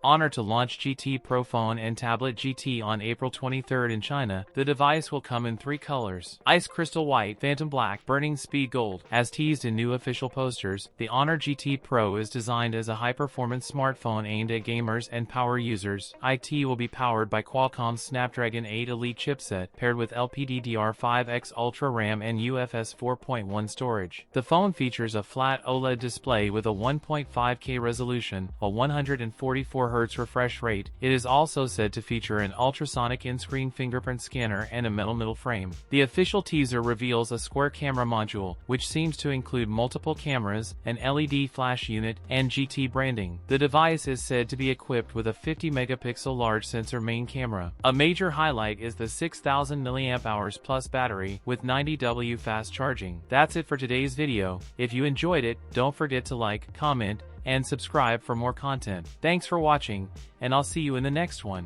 Honor to launch GT Pro phone and tablet GT on April 23 in China. The device will come in 3 colors: Ice Crystal White, Phantom Black, Burning Speed Gold. As teased in new official posters, the Honor GT Pro is designed as a high-performance smartphone aimed at gamers and power users. IT will be powered by Qualcomm's Snapdragon 8 Elite chipset, paired with LPDDR5X Ultra RAM and UFS 4.1 storage. The phone features a flat OLED display with a 1.5K resolution, a 144 Hz refresh rate. It is also said to feature an ultrasonic in-screen fingerprint scanner and a metal middle frame. The official teaser reveals a square camera module, which seems to include multiple cameras, an LED flash unit, and GT branding. The device is said to be equipped with a 50-megapixel large sensor main camera. A major highlight is the 6000 mAh plus battery with 90W fast charging. That's it for today's video. If you enjoyed it, don't forget to like, comment, and subscribe for more content. Thanks for watching, and I'll see you in the next one.